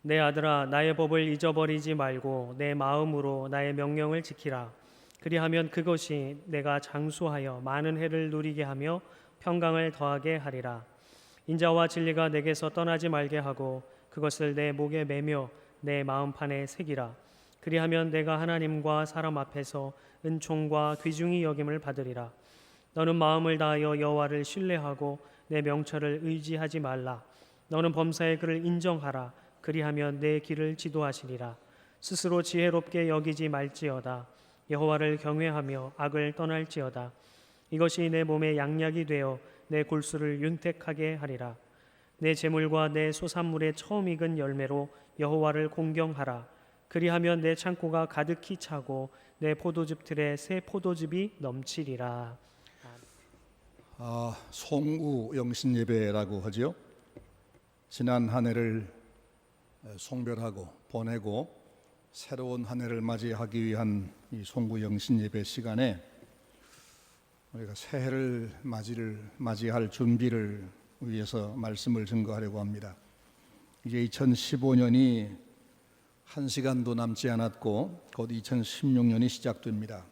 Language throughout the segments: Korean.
내 아들아, 나의 법을 잊어버리지 말고 내 마음으로 나의 명령을 지키라. 그리하면 그것이 내가 장수하여 많은 해를 누리게 하며 평강을 더하게 하리라. 인자와 진리가 내게서 떠나지 말게 하고 그것을 내 목에 매며 내 마음판에 새기라. 그리하면 내가 하나님과 사람 앞에서 은총과 귀중히 여김을 받으리라. 너는 마음을 다하여 여호와를 신뢰하고 내 명철을 의지하지 말라. 너는 범사의 그를 인정하라. 그리하면 내 길을 지도하시리라. 스스로 지혜롭게 여기지 말지어다. 여호와를 경외하며 악을 떠날지어다. 이것이 내 몸에 양약이 되어 내 골수를 윤택하게 하리라. 내 재물과 내 소산물의 처음 익은 열매로 여호와를 공경하라. 그리하면 내 창고가 가득히 차고 내 포도즙 틀에 새 포도즙이 넘치리라. 송구 영신 예배라고 하죠. 지난 한 해를 송별하고 보내고 새로운 한 해를 맞이하기 위한 이 송구 영신 예배 시간에 우리가 새해를 맞이할 준비를 위해서 말씀을 증거하려고 합니다. 이제 2015년이 한 시간도 남지 않았고 곧 2016년이 시작됩니다.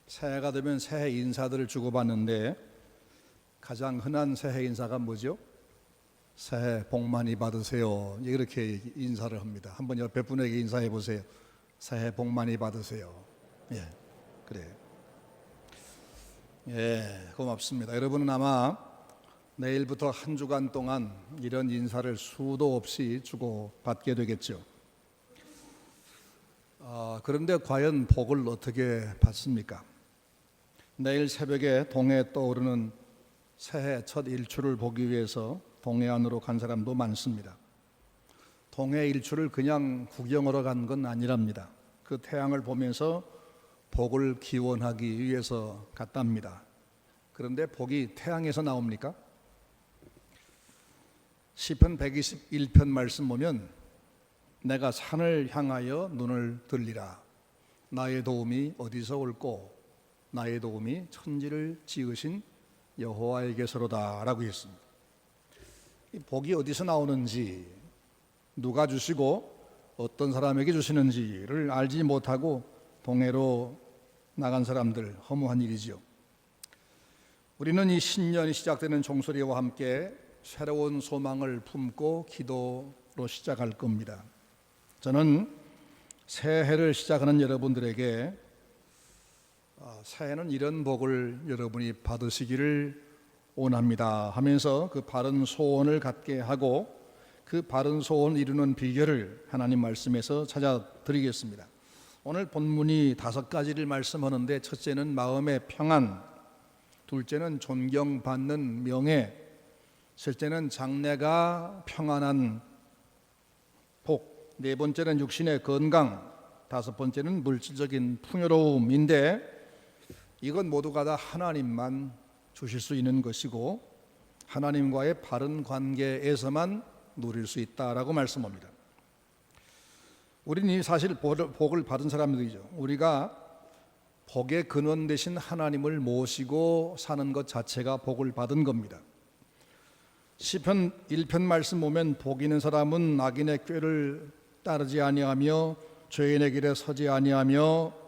새해가 되면 새해 인사들을 주고받는데 가장 흔한 새해 인사가 뭐죠? 새해 복 많이 받으세요. 이렇게 인사를 합니다. 한번 옆에 분에게 인사해 보세요. 새해 복 많이 받으세요. 예, 그래요. 예, 고맙습니다. 여러분은 아마 내일부터 한 주간 동안 이런 인사를 수도 없이 주고받게 되겠죠. 그런데 과연 복을 어떻게 받습니까? 내일 새벽에 동해에 떠오르는 새해 첫 일출을 보기 위해서 동해안으로 간 사람도 많습니다. 동해 일출을 그냥 구경하러 간 건 아니랍니다. 그 태양을 보면서 복을 기원하기 위해서 갔답니다. 그런데 복이 태양에서 나옵니까? 시편 121편 말씀 보면 내가 산을 향하여 눈을 들리라. 나의 도움이 어디서 올꼬? 나의 도움이 천지를 지으신 여호와에게서로다 라고 했습니다. 이 복이 어디서 나오는지, 누가 주시고 어떤 사람에게 주시는지를 알지 못하고 동해로 나간 사람들, 허무한 일이지요. 우리는 이 신년이 시작되는 종소리와 함께 새로운 소망을 품고 기도로 시작할 겁니다. 저는 새해를 시작하는 여러분들에게 새해는 이런 복을 여러분이 받으시기를 원합니다 하면서 그 바른 소원을 갖게 하고 그 바른 소원을 이루는 비결을 하나님 말씀에서 찾아드리겠습니다. 오늘 본문이 5가지를 말씀하는데 첫째는 마음의 평안, 둘째는 존경받는 명예, 셋째는 장래가 평안한 복, 네 번째는 육신의 건강, 다섯 번째는 물질적인 풍요로움인데 이건 모두가 다 하나님만 주실 수 있는 것이고 하나님과의 바른 관계에서만 누릴 수 있다라고 말씀합니다. 우리는 사실 복을 받은 사람들이죠. 우리가 복의 근원 되신 하나님을 모시고 사는 것 자체가 복을 받은 겁니다. 시편 1편 말씀 보면 복 있는 사람은 악인의 꾀를 따르지 아니하며 죄인의 길에 서지 아니하며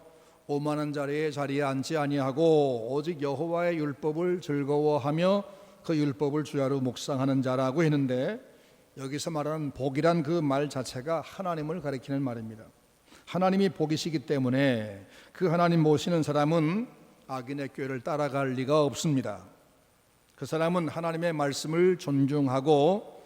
오만한 자리에 앉지 아니하고 오직 여호와의 율법을 즐거워하며 그 율법을 주야로 묵상하는 자라고 했는데 여기서 말하는 복이란 그 말 자체가 하나님을 가리키는 말입니다. 하나님이 복이시기 때문에 그 하나님 모시는 사람은 악인의 꾀를 따라갈 리가 없습니다. 그 사람은 하나님의 말씀을 존중하고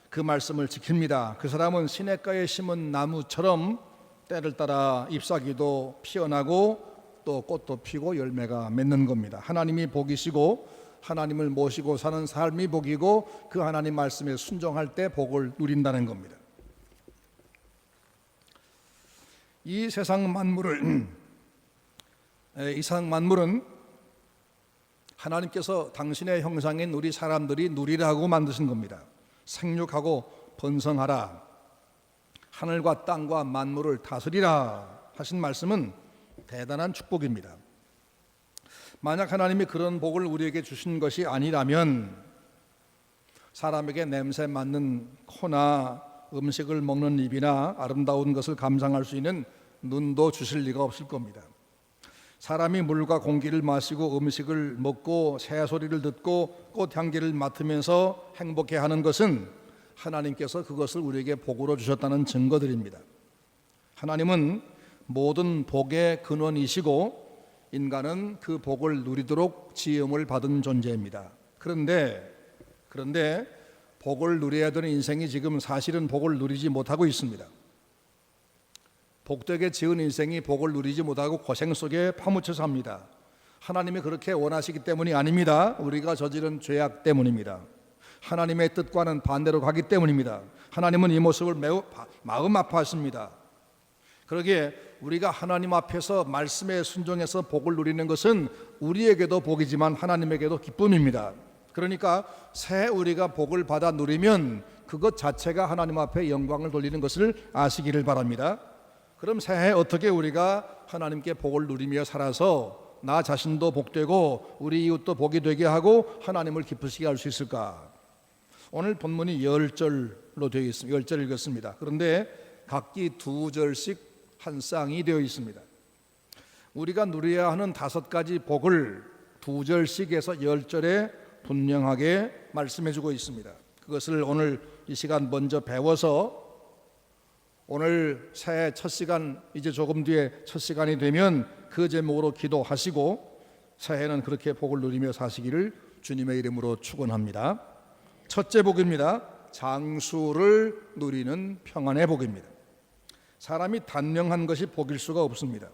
그 말씀을 지킵니다. 그 사람은 시냇가에 심은 나무처럼 때를 따라 잎사귀도 피어나고 또 꽃도 피고 열매가 맺는 겁니다. 하나님이 복이시고 하나님을 모시고 사는 삶이 복이고 그 하나님 말씀에 순종할 때 복을 누린다는 겁니다. 이 세상 만물은 하나님께서 당신의 형상인 우리 사람들이 누리라고 만드신 겁니다. 생육하고 번성하라, 하늘과 땅과 만물을 다스리라 하신 말씀은 대단한 축복입니다. 만약 하나님이 그런 복을 우리에게 주신 것이 아니라면 사람에게 냄새 맡는 코나 음식을 먹는 입이나 아름다운 것을 감상할 수 있는 눈도 주실 리가 없을 겁니다. 사람이 물과 공기를 마시고 음식을 먹고 새소리를 듣고 꽃향기를 맡으면서 행복해하는 것은 하나님께서 그것을 우리에게 복으로 주셨다는 증거들입니다. 하나님은 모든 복의 근원이시고 인간은 그 복을 누리도록 지음을 받은 존재입니다. 그런데 복을 누려야 되는 인생이 지금 사실은 복을 누리지 못하고 있습니다. 복되게 지은 인생이 복을 누리지 못하고 고생 속에 파묻혀 삽니다. 하나님이 그렇게 원하시기 때문이 아닙니다. 우리가 저지른 죄악 때문입니다. 하나님의 뜻과는 반대로 가기 때문입니다. 하나님은 이 모습을 매우 마음 아파하십니다. 그러기에 우리가 하나님 앞에서 말씀에 순종해서 복을 누리는 것은 우리에게도 복이지만 하나님에게도 기쁨입니다. 그러니까 새해 우리가 복을 받아 누리면 그것 자체가 하나님 앞에 영광을 돌리는 것을 아시기를 바랍니다. 그럼 새해 어떻게 우리가 하나님께 복을 누리며 살아서 나 자신도 복되고 우리 이웃도 복이 되게 하고 하나님을 기쁘시게 할 수 있을까? 오늘 본문이 10절로 되어 있습니다. 10절 읽었습니다. 그런데 각기 2절씩 한 쌍이 되어 있습니다. 우리가 누려야 하는 5가지 복을 2절씩 해서 10절에 분명하게 말씀해 주고 있습니다. 그것을 오늘 이 시간 먼저 배워서 오늘 새해 첫 시간, 이제 조금 뒤에 첫 시간이 되면 그 제목으로 기도하시고 새해는 그렇게 복을 누리며 사시기를 주님의 이름으로 축원합니다. 첫째 복입니다. 장수를 누리는 평안의 복입니다. 사람이 단명한 것이 복일 수가 없습니다.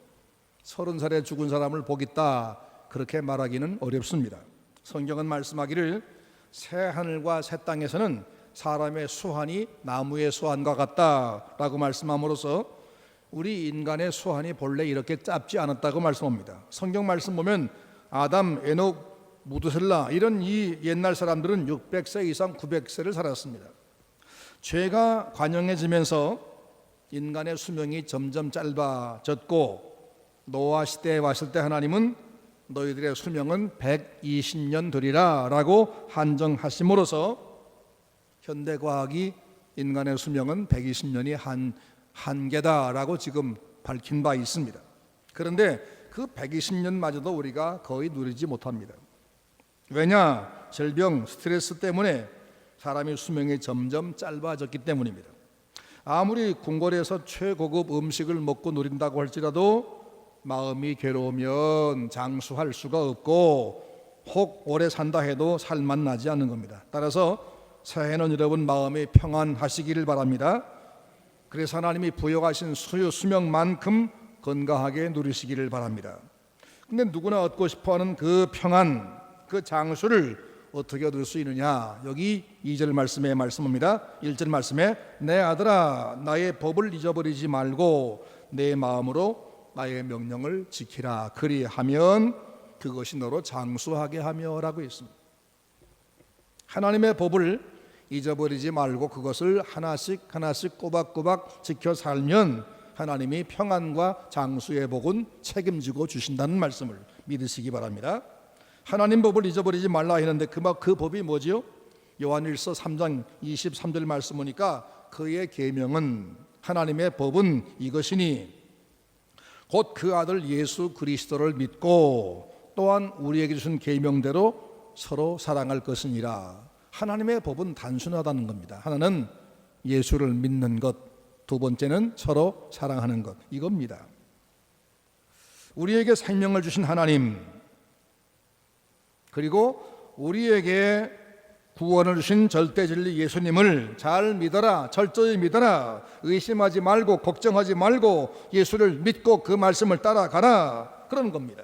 30살에 죽은 사람을 복 있다 그렇게 말하기는 어렵습니다. 성경은 말씀하기를 새 하늘과 새 땅에서는 사람의 수한이 나무의 수한과 같다라고 말씀함으로써 우리 인간의 수한이 본래 이렇게 짧지 않았다고 말씀합니다. 성경 말씀 보면 아담, 에녹, 무드셀라 이런 이 옛날 사람들은 600세 이상 900세를 살았습니다. 죄가 관영해지면서 인간의 수명이 점점 짧아졌고 노아 시대에 왔을 때 하나님은 너희들의 수명은 120년 되리라 라고 한정하심으로써 현대과학이 인간의 수명은 120년이 한계다라고 지금 밝힌 바 있습니다. 그런데 그 120년마저도 우리가 거의 누리지 못합니다. 왜냐? 질병, 스트레스 때문에 사람의 수명이 점점 짧아졌기 때문입니다. 아무리 궁궐에서 최고급 음식을 먹고 누린다고 할지라도 마음이 괴로우면 장수할 수가 없고 혹 오래 산다 해도 살만 나지 않는 겁니다. 따라서 새해는 여러분 마음이 평안하시기를 바랍니다. 그래서 하나님이 부여하신 수명만큼 건강하게 누리시기를 바랍니다. 근데 누구나 얻고 싶어하는 그 평안, 그 장수를 어떻게 얻을 수 있느냐? 여기 2절 말씀에 말씀합니다. 1절 말씀에 내 아들아 나의 법을 잊어버리지 말고 내 마음으로 나의 명령을 지키라. 그리하면 그것이 너로 장수하게 하며 라고 있습니다. 하나님의 법을 잊어버리지 말고 그것을 하나씩 꼬박꼬박 지켜 살면 하나님이 평안과 장수의 복은 책임지고 주신다는 말씀을 믿으시기 바랍니다. 하나님 법을 잊어버리지 말라 했는데 그 법이 뭐지요? 요한일서 3장 23절 말씀 보니까 그의 계명은 하나님의 법은 이것이니 곧 그 아들 예수 그리스도를 믿고 또한 우리에게 주신 계명대로 서로 사랑할 것이니라. 하나님의 법은 단순하다는 겁니다. 하나는 예수를 믿는 것, 두 번째는 서로 사랑하는 것, 이겁니다. 우리에게 생명을 주신 하나님, 그리고 우리에게 구원을 주신 절대진리 예수님을 잘 믿어라, 철저히 믿어라, 의심하지 말고 걱정하지 말고 예수를 믿고 그 말씀을 따라가라, 그런 겁니다.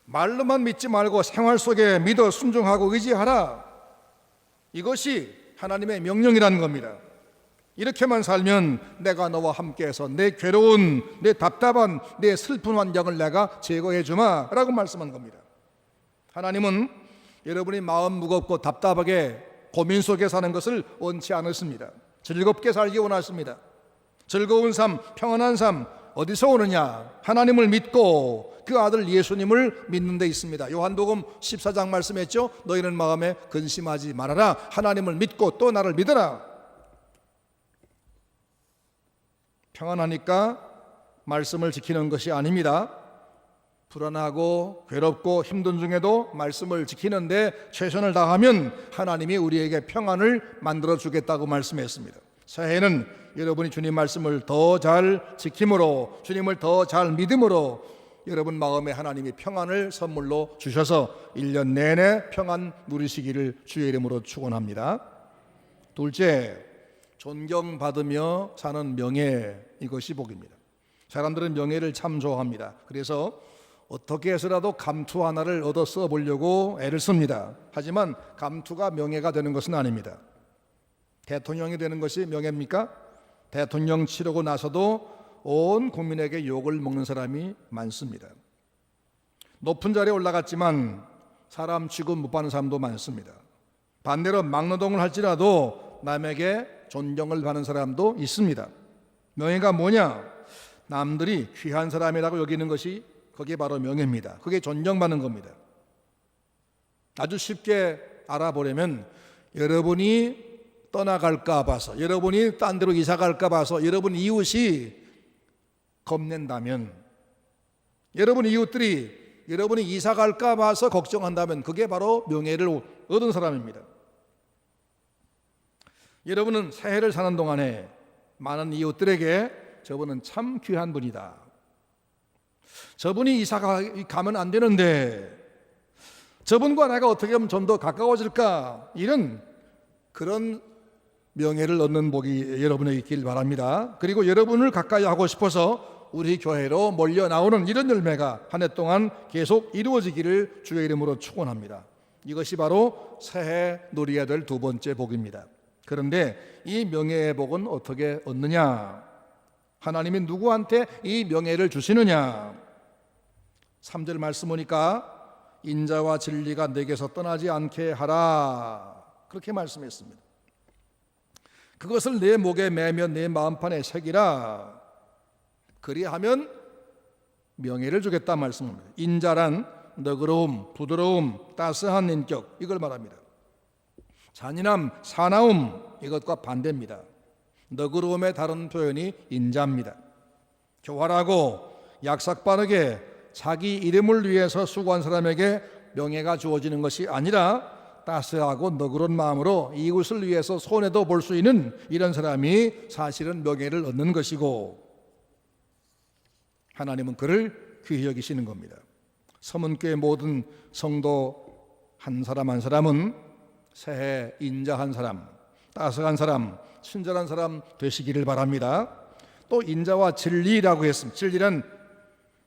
말로만 믿지 말고 생활 속에 믿어 순종하고 의지하라, 이것이 하나님의 명령이라는 겁니다. 이렇게만 살면 내가 너와 함께해서 내 괴로운, 내 답답한, 내 슬픈 환경을 내가 제거해 주마 라고 말씀한 겁니다. 하나님은 여러분이 마음 무겁고 답답하게 고민 속에 사는 것을 원치 않으십니다. 즐겁게 살기 원하십니다. 즐거운 삶, 평안한 삶 어디서 오느냐? 하나님을 믿고 그 아들 예수님을 믿는 데 있습니다. 요한복음 14장 말씀했죠. 너희는 마음에 근심하지 말아라. 하나님을 믿고 또 나를 믿어라. 평안하니까 말씀을 지키는 것이 아닙니다. 불안하고 괴롭고 힘든 중에도 말씀을 지키는데 최선을 다하면 하나님이 우리에게 평안을 만들어 주겠다고 말씀했습니다. 새해에는 여러분이 주님 말씀을 더 잘 지킴으로, 주님을 더 잘 믿음으로 여러분 마음에 하나님이 평안을 선물로 주셔서 1년 내내 평안 누리시기를 주의 이름으로 축원합니다. 둘째, 존경받으며 사는 명예, 이것이 복입니다. 사람들은 명예를 참 좋아합니다. 그래서 어떻게 해서라도 감투 하나를 얻어 써보려고 애를 씁니다. 하지만 감투가 명예가 되는 것은 아닙니다. 대통령이 되는 것이 명예입니까? 대통령 치르고 나서도 온 국민에게 욕을 먹는 사람이 많습니다. 높은 자리에 올라갔지만 사람 취급 못 받는 사람도 많습니다. 반대로 막노동을 할지라도 남에게 존경을 받는 사람도 있습니다. 명예가 뭐냐? 남들이 귀한 사람이라고 여기는 것이 그게 바로 명예입니다. 그게 존경받는 겁니다. 아주 쉽게 알아보려면 여러분이 떠나갈까 봐서, 여러분이 딴 데로 이사 갈까 봐서 여러분 이웃이 겁낸다면, 여러분 이웃들이 여러분이 이사 갈까 봐서 걱정한다면 그게 바로 명예를 얻은 사람입니다. 여러분은 새해를 사는 동안에 많은 이웃들에게 저분은 참 귀한 분이다, 저분이 이사 가면 안 되는데 저분과 내가 어떻게 하면 좀 더 가까워질까, 이런 그런 명예를 얻는 복이 여러분에게 있길 바랍니다. 그리고 여러분을 가까이 하고 싶어서 우리 교회로 몰려 나오는 이런 열매가 한 해 동안 계속 이루어지기를 주의 이름으로 축원합니다. 이것이 바로 새해 누려야 될 두 번째 복입니다. 그런데 이 명예의 복은 어떻게 얻느냐? 하나님이 누구한테 이 명예를 주시느냐? 3절 말씀 보니까 인자와 진리가 내게서 떠나지 않게 하라, 그렇게 말씀했습니다. 그것을 내 목에 매며 내 마음판에 새기라, 그리하면 명예를 주겠다 말씀입니다. 인자란 너그러움, 부드러움, 따스한 인격, 이걸 말합니다. 잔인함, 사나움, 이것과 반대입니다. 너그러움의 다른 표현이 인자입니다. 교활하고 약삭 빠르게 자기 이름을 위해서 수고한 사람에게 명예가 주어지는 것이 아니라 따스하고 너그러운 마음으로 이웃을 위해서 손해도 볼 수 있는 이런 사람이 사실은 명예를 얻는 것이고, 하나님은 그를 귀히 여기시는 겁니다. 서문교회 모든 성도 한 사람 한 사람은 새해 인자한 사람, 따스한 사람, 친절한 사람 되시기를 바랍니다. 또 인자와 진리라고 했습니다. 진리란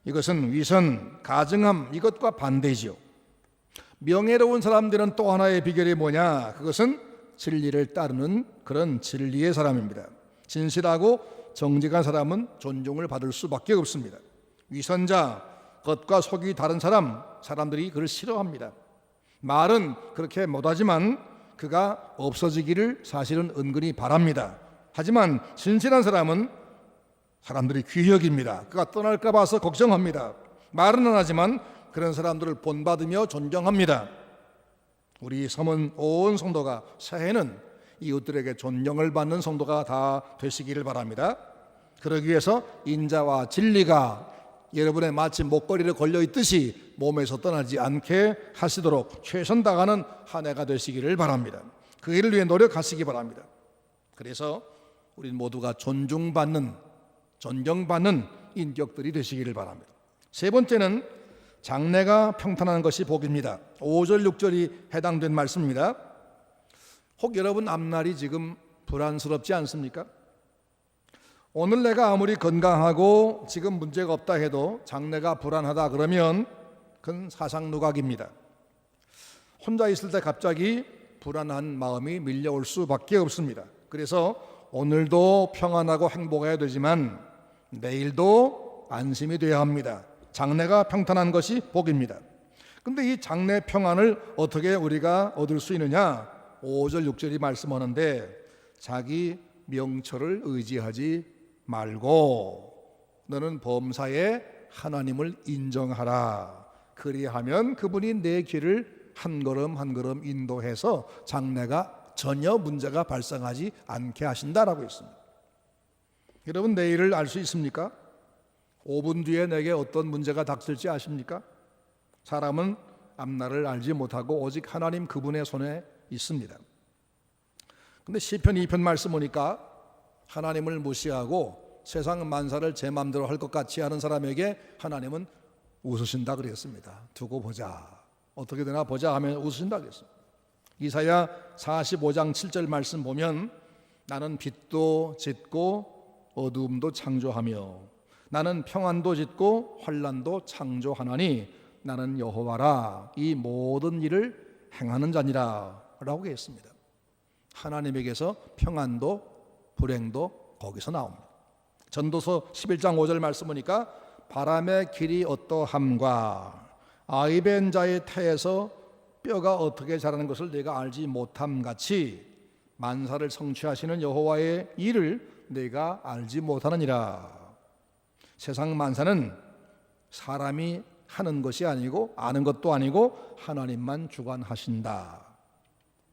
이것은 위선, 가증함, 이것과 반대지요. 명예로운 사람들은 또 하나의 비결이 뭐냐? 그것은 진리를 따르는 그런 진리의 사람입니다. 진실하고 정직한 사람은 존중을 받을 수밖에 없습니다. 위선자, 겉과 속이 다른 사람들이 그를 싫어합니다. 말은 그렇게 못하지만 그가 없어지기를 사실은 은근히 바랍니다. 하지만 진실한 사람은 사람들이 귀히 여깁니다. 그가 떠날까 봐서 걱정합니다. 말은 안 하지만 그런 사람들을 본받으며 존경합니다. 우리 섬은 온 성도가 새해는 이웃들에게 존경을 받는 성도가 다 되시기를 바랍니다. 그러기 위해서 인자와 진리가 여러분의 마치 목걸이를 걸려 있듯이 몸에서 떠나지 않게 하시도록 최선 다하는 한 해가 되시기를 바랍니다. 그 일을 위해 노력하시기 바랍니다. 그래서 우리 모두가 존경받는 인격들이 되시기를 바랍니다. 세 번째는 장래가 평탄한 것이 복입니다. 5절 6절이 해당된 말씀입니다. 혹 여러분 앞날이 지금 불안스럽지 않습니까? 오늘 내가 아무리 건강하고 지금 문제가 없다 해도 장래가 불안하다 그러면 그건 사상누각입니다. 혼자 있을 때 갑자기 불안한 마음이 밀려올 수밖에 없습니다. 그래서 오늘도 평안하고 행복해야 되지만 내일도 안심이 되어야 합니다. 장래가 평탄한 것이 복입니다. 근데 이 장래 평안을 어떻게 우리가 얻을 수 있느냐? 5절 6절이 말씀하는데 자기 명철을 의지하지 말고 너는 범사에 하나님을 인정하라. 그리하면 그분이 내 길을 한 걸음 한 걸음 인도해서 장래가 전혀 문제가 발생하지 않게 하신다라고 했습니다. 여러분 내일을 알 수 있습니까? 5분 뒤에 내게 어떤 문제가 닥칠지 아십니까? 사람은 앞날을 알지 못하고 오직 하나님 그분의 손에 있습니다. 근데 시편 2편 말씀 보니까 하나님을 무시하고 세상 만사를 제 마음대로 할 것 같이 하는 사람에게 하나님은 웃으신다 그랬습니다. 두고 보자, 어떻게 되나 보자 하면 웃으신다 그랬습니다. 이사야 45장 7절 말씀 보면 나는 빛도 짓고 어두움도 창조하며 나는 평안도 짓고 환난도 창조하나니 나는 여호와라 이 모든 일을 행하는 자니라 라고 했습니다. 하나님에게서 평안도 불행도 거기서 나옵니다. 전도서 11장 5절 말씀 보니까 바람의 길이 어떠함과 아이벤 자의 태에서 뼈가 어떻게 자라는 것을 내가 알지 못함 같이 만사를 성취하시는 여호와의 일을 내가 알지 못하느니라. 세상 만사는 사람이 하는 것이 아니고 아는 것도 아니고 하나님만 주관하신다.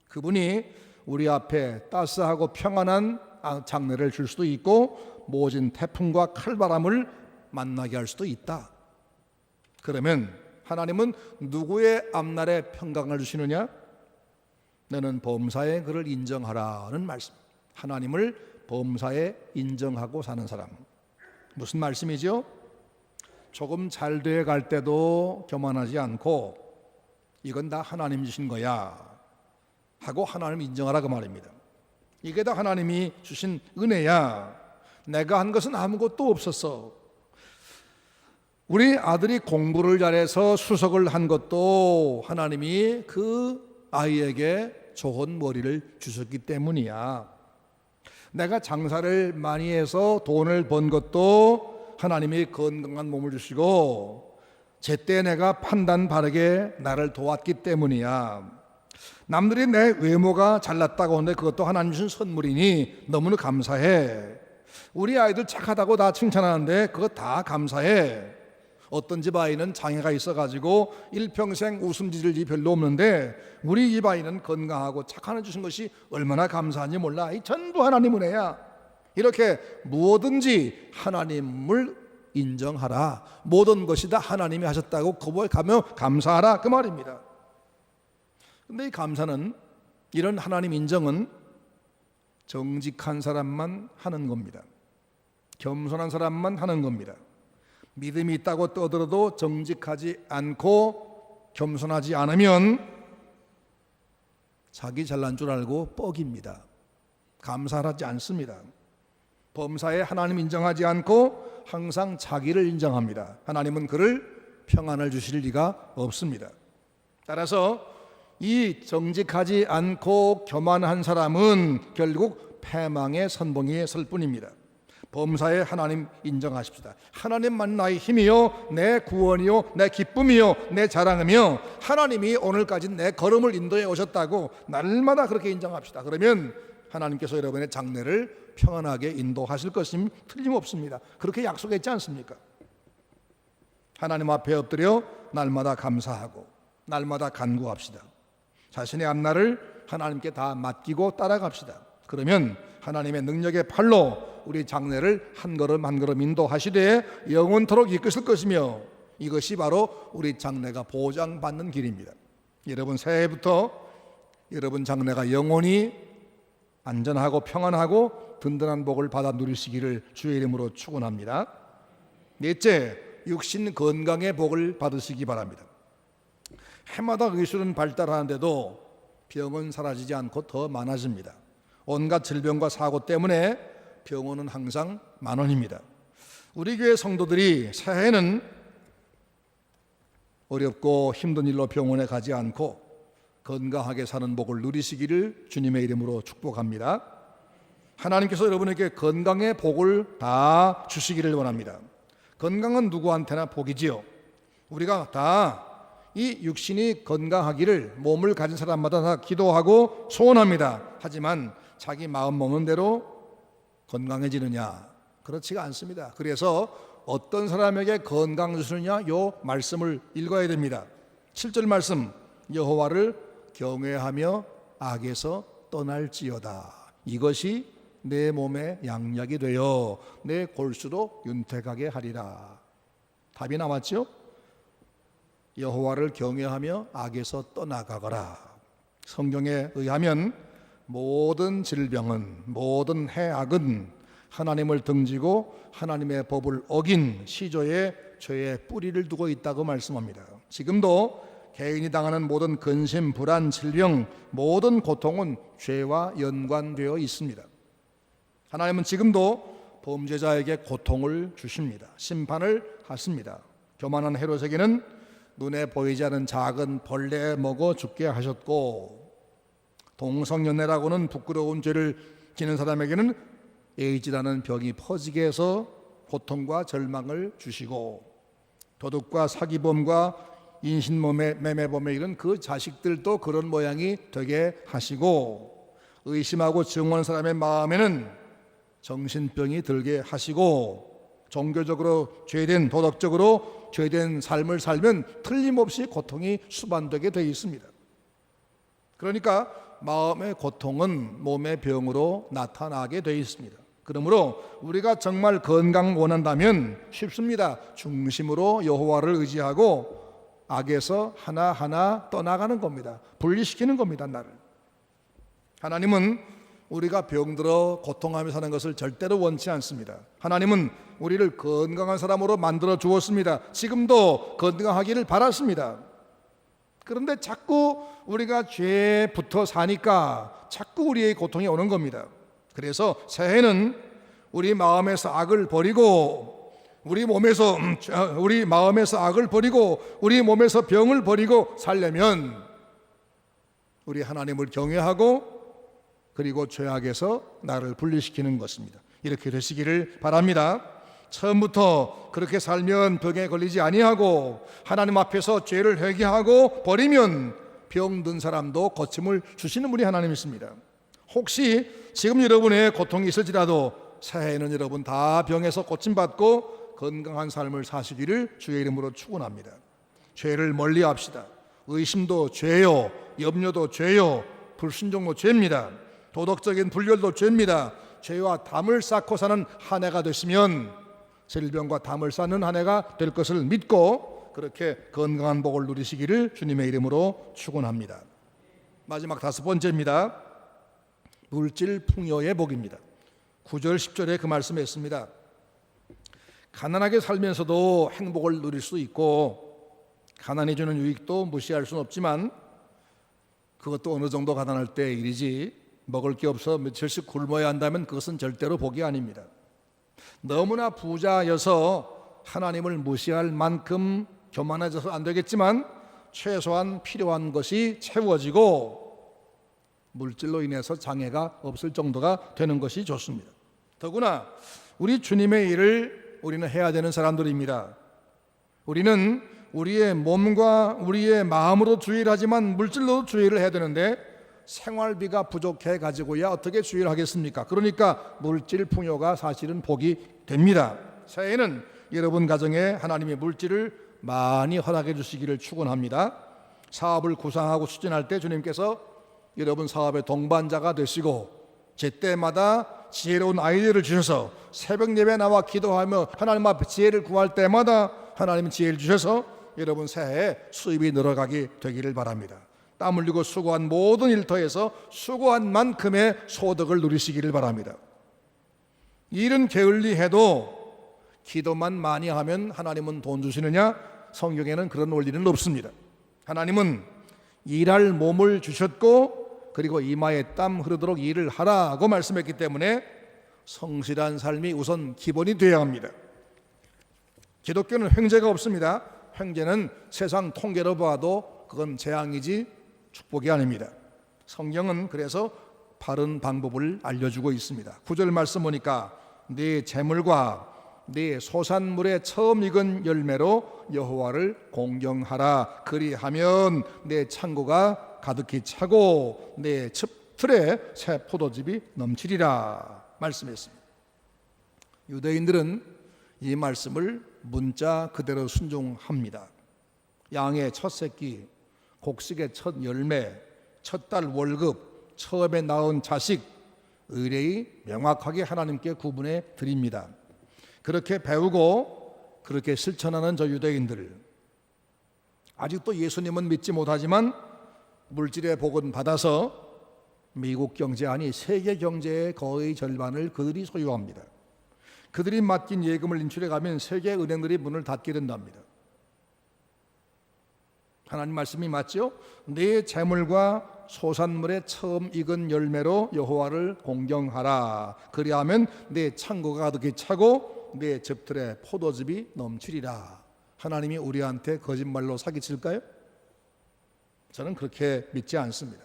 그분이 우리 앞에 따스하고 평안한 장래를 줄 수도 있고 모진 태풍과 칼바람을 만나게 할 수도 있다. 그러면 하나님은 누구의 앞날에 평강을 주시느냐? 너는 범사에 그를 인정하라는 말씀. 하나님을 범사에 인정하고 사는 사람. 무슨 말씀이죠? 조금 잘 돼 갈 때도 교만하지 않고 이건 다 하나님 주신 거야 하고 하나님 인정하라 그 말입니다. 이게 다 하나님이 주신 은혜야. 내가 한 것은 아무것도 없었어. 우리 아들이 공부를 잘해서 수석을 한 것도 하나님이 그 아이에게 좋은 머리를 주셨기 때문이야. 내가 장사를 많이 해서 돈을 번 것도 하나님이 건강한 몸을 주시고 제때 내가 판단 바르게 나를 도왔기 때문이야. 남들이 내 외모가 잘났다고 하는데 그것도 하나님 주신 선물이니 너무나 감사해. 우리 아이들 착하다고 다 칭찬하는데 그거 다 감사해. 어떤 집 아이는 장애가 있어가지고 일평생 웃음 지을 일이 별로 없는데 우리 집 아이는 건강하고 착한 애 주신 것이 얼마나 감사한지 몰라. 이 전부 하나님 은혜야. 이렇게 무엇든지 하나님을 인정하라. 모든 것이 다 하나님이 하셨다고 고백하며 감사하라 그 말입니다. 근데 이 감사는, 이런 하나님 인정은 정직한 사람만 하는 겁니다. 겸손한 사람만 하는 겁니다. 믿음이 있다고 떠들어도 정직하지 않고 겸손하지 않으면 자기 잘난 줄 알고 뻑입니다. 감사하지 않습니다. 범사에 하나님 인정하지 않고 항상 자기를 인정합니다. 하나님은 그를 평안을 주실 리가 없습니다. 따라서 이 정직하지 않고 교만한 사람은 결국 패망의 선봉에 설 뿐입니다. 범사에 하나님 인정하십시다. 하나님만 나의 힘이요 내 구원이요 내 기쁨이요 내 자랑이며 하나님이 오늘까지 내 걸음을 인도해 오셨다고 날마다 그렇게 인정합시다. 그러면 하나님께서 여러분의 장래를 평안하게 인도하실 것임 틀림없습니다. 그렇게 약속했지 않습니까? 하나님 앞에 엎드려 날마다 감사하고 날마다 간구합시다. 자신의 앞날을 하나님께 다 맡기고 따라갑시다. 그러면 하나님의 능력의 팔로 우리 장래를 한 걸음 한 걸음 인도하시되 영원토록 이끄실 것이며 이것이 바로 우리 장래가 보장받는 길입니다. 여러분 새해부터 여러분 장래가 영원히 안전하고 평안하고 든든한 복을 받아 누리시기를 주의 이름으로 축원합니다. 넷째, 육신 건강의 복을 받으시기 바랍니다. 해마다 의술은 발달하는데도 병은 사라지지 않고 더 많아집니다. 온갖 질병과 사고 때문에 병원은 항상 만원입니다. 우리 교회 성도들이 새해에는 어렵고 힘든 일로 병원에 가지 않고 건강하게 사는 복을 누리시기를 주님의 이름으로 축복합니다. 하나님께서 여러분에게 건강의 복을 다 주시기를 원합니다. 건강은 누구한테나 복이지요. 우리가 다 이 육신이 건강하기를 몸을 가진 사람마다 다 기도하고 소원합니다. 하지만 자기 마음 먹는 대로 건강해지느냐? 그렇지가 않습니다. 그래서 어떤 사람에게 건강 주시느냐? 요 말씀을 읽어야 됩니다. 7절 말씀, 여호와를 경외하며 악에서 떠날지어다. 이것이 내 몸에 양약이 되어 내 골수로 윤택하게 하리라. 답이 나왔죠? 여호와를 경외하며 악에서 떠나가거라. 성경에 의하면 모든 질병은, 모든 해악은 하나님을 등지고 하나님의 법을 어긴 시조의 죄의 뿌리를 두고 있다고 말씀합니다. 지금도 개인이 당하는 모든 근심, 불안, 질병, 모든 고통은 죄와 연관되어 있습니다. 하나님은 지금도 범죄자에게 고통을 주십니다. 심판을 하십니다. 교만한 헤롯에게는 눈에 보이지 않는 작은 벌레 먹어 죽게 하셨고, 동성연애라고는 부끄러운 죄를 지는 사람에게는 에이즈라는 병이 퍼지게 해서 고통과 절망을 주시고, 도둑과 사기범과 인신매매범에 이른 그 자식들도 그런 모양이 되게 하시고, 의심하고 증오하는 사람의 마음에는 정신병이 들게 하시고, 종교적으로 죄된, 도덕적으로 죄된 삶을 살면 틀림없이 고통이 수반되게 되어 있습니다. 그러니까 마음의 고통은 몸의 병으로 나타나게 되어 있습니다. 그러므로 우리가 정말 건강 원한다면 쉽습니다. 중심으로 여호와를 의지하고 악에서 하나하나 떠나가는 겁니다. 분리시키는 겁니다, 나를. 하나님은 우리가 병들어 고통하며 사는 것을 절대로 원치 않습니다. 하나님은 우리를 건강한 사람으로 만들어 주었습니다. 지금도 건강하기를 바랐습니다. 그런데 자꾸 우리가 죄에 붙어 사니까 자꾸 우리의 고통이 오는 겁니다. 그래서 새해는 우리 마음에서 악을 버리고, 우리 마음에서 악을 버리고 우리 몸에서 병을 버리고 살려면 우리 하나님을 경외하고 그리고 죄악에서 나를 분리시키는 것입니다. 이렇게 되시기를 바랍니다. 처음부터 그렇게 살면 병에 걸리지 아니하고 하나님 앞에서 죄를 회개하고 버리면 병든 사람도 고침을 주시는 분이 하나님이십니다. 혹시 지금 여러분의 고통이 있을지라도 새해에는 여러분 다 병에서 고침받고 건강한 삶을 사시기를 주의 이름으로 축원합니다. 죄를 멀리합시다. 의심도 죄요, 염려도 죄요, 불순종도 죄입니다. 도덕적인 분별도 죄입니다. 죄와 담을 쌓고 사는 한 해가 되시면 질병과 담을 쌓는 한 해가 될 것을 믿고 그렇게 건강한 복을 누리시기를 주님의 이름으로 축원합니다. 마지막 5번째입니다. 물질 풍요의 복입니다. 9절 10절에 그 말씀이 있습니다. 가난하게 살면서도 행복을 누릴 수 있고 가난이 주는 유익도 무시할 수는 없지만 그것도 어느 정도 가난할 때 일이지, 먹을 게 없어 며칠씩 굶어야 한다면 그것은 절대로 복이 아닙니다. 너무나 부자여서 하나님을 무시할 만큼 교만해져서 안 되겠지만 최소한 필요한 것이 채워지고 물질로 인해서 장애가 없을 정도가 되는 것이 좋습니다. 더구나 우리 주님의 일을 우리는 해야 되는 사람들입니다. 우리는 우리의 몸과 우리의 마음으로 주의를 하지만 물질로 주의를 해야 되는데 생활비가 부족해 가지고야 어떻게 주의를 하겠습니까? 그러니까 물질 풍요가 사실은 복이 됩니다. 새해에는 여러분 가정에 하나님의 물질을 많이 허락해 주시기를 축원합니다. 사업을 구상하고 추진할 때 주님께서 여러분 사업의 동반자가 되시고 제때마다 지혜로운 아이디어를 주셔서 새벽 예배 나와 기도하며 하나님 앞에 지혜를 구할 때마다 하나님 지혜를 주셔서 여러분 새해에 수입이 늘어가게 되기를 바랍니다. 땀 흘리고 수고한 모든 일터에서 수고한 만큼의 소득을 누리시기를 바랍니다. 일은 게을리해도 기도만 많이 하면 하나님은 돈 주시느냐? 성경에는 그런 원리는 없습니다. 하나님은 일할 몸을 주셨고 그리고 이마에 땀 흐르도록 일을 하라고 말씀했기 때문에 성실한 삶이 우선 기본이 되어야 합니다. 기독교는 횡재가 없습니다. 횡재는 세상 통계로 봐도 그건 재앙이지 축복이 아닙니다. 성경은 그래서 바른 방법을 알려주고 있습니다. 9절 말씀 보니까 네 재물과 네 소산물의 처음 익은 열매로 여호와를 공경하라. 그리하면 내 창고가 가득히 차고 내 틀에 새 포도즙이 넘치리라 말씀했습니다. 유대인들은 이 말씀을 문자 그대로 순종합니다. 양의 첫 새끼, 곡식의 첫 열매, 첫 달 월급, 처음에 낳은 자식, 의뢰의 명확하게 하나님께 구분해 드립니다. 그렇게 배우고 그렇게 실천하는 저 유대인들, 아직도 예수님은 믿지 못하지만 물질의 복은 받아서 미국 경제 아니 세계 경제의 거의 절반을 그들이 소유합니다. 그들이 맡긴 예금을 인출해 가면 세계 은행들이 문을 닫게 된답니다. 하나님 말씀이 맞죠? 네 재물과 소산물의 처음 익은 열매로 여호와를 공경하라. 그리하면 네 창고가 가득히 차고 네 즙들의 포도즙이 넘치리라. 하나님이 우리한테 거짓말로 사기칠까요? 저는 그렇게 믿지 않습니다.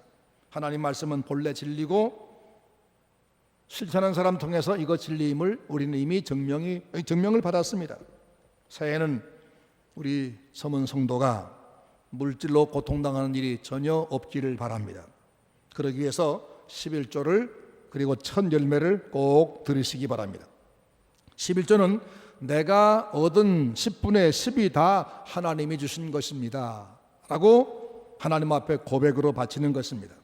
하나님 말씀은 본래 진리고 실천하는 사람 통해서 이거 진리임을 우리는 이미 증명을 받았습니다. 새해는 우리 서문 성도가 물질로 고통당하는 일이 전혀 없기를 바랍니다. 그러기 위해서 11조를 그리고 첫 열매를 꼭 들으시기 바랍니다. 11조는 내가 얻은 10분의 10이 다 하나님이 주신 것입니다 라고 하나님 앞에 고백으로 바치는 것입니다.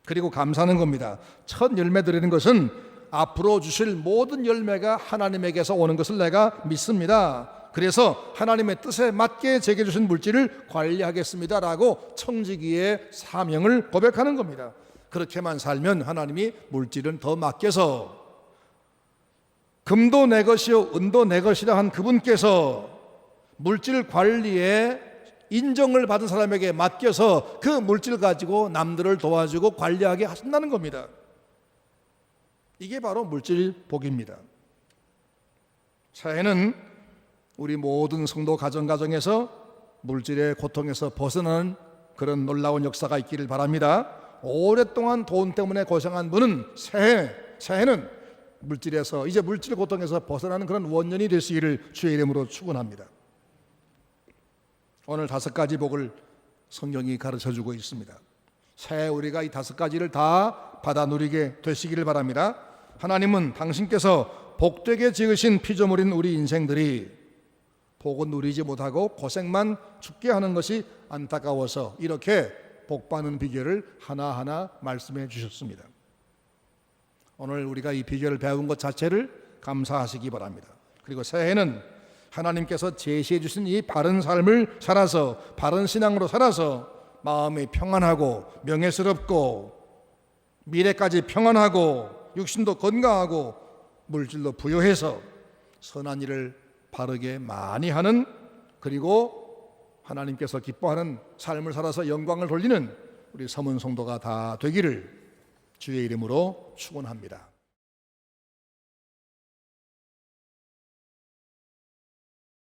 그리고 감사하는 겁니다. 첫 열매 드리는 것은 앞으로 주실 모든 열매가 하나님에게서 오는 것을 내가 믿습니다. 그래서 하나님의 뜻에 맞게 제게 주신 물질을 관리하겠습니다 라고 청지기의 사명을 고백하는 겁니다. 그렇게만 살면 하나님이 물질은 더 맡겨서 금도 내 것이요 은도 내 것이라 한 그분께서 물질 관리에 인정을 받은 사람에게 맡겨서 그 물질 가지고 남들을 도와주고 관리하게 하신다는 겁니다. 이게 바로 물질 복입니다. 새해는 우리 모든 성도 가정에서 물질의 고통에서 벗어나는 그런 놀라운 역사가 있기를 바랍니다. 오랫동안 돈 때문에 고생한 분은 새해는 물질에서 이제 물질 고통에서 벗어나는 그런 원년이 되시기를 주의 이름으로 축원합니다. 오늘 5가지 복을 성경이 가르쳐주고 있습니다. 새해 우리가 이 5가지를 다 받아 누리게 되시기를 바랍니다. 하나님은 당신께서 복되게 지으신 피조물인 우리 인생들이 복은 누리지 못하고 고생만 죽게 하는 것이 안타까워서 이렇게 복받는 비결을 하나하나 말씀해 주셨습니다. 오늘 우리가 이 비결을 배운 것 자체를 감사하시기 바랍니다. 그리고 새해는 하나님께서 제시해 주신 이 바른 삶을 살아서 바른 신앙으로 살아서 마음이 평안하고 명예스럽고 미래까지 평안하고 육신도 건강하고 물질도 부유해서 선한 일을 바르게 많이 하는 그리고 하나님께서 기뻐하는 삶을 살아서 영광을 돌리는 우리 서문 성도가 다 되기를 주의 이름으로 축원합니다.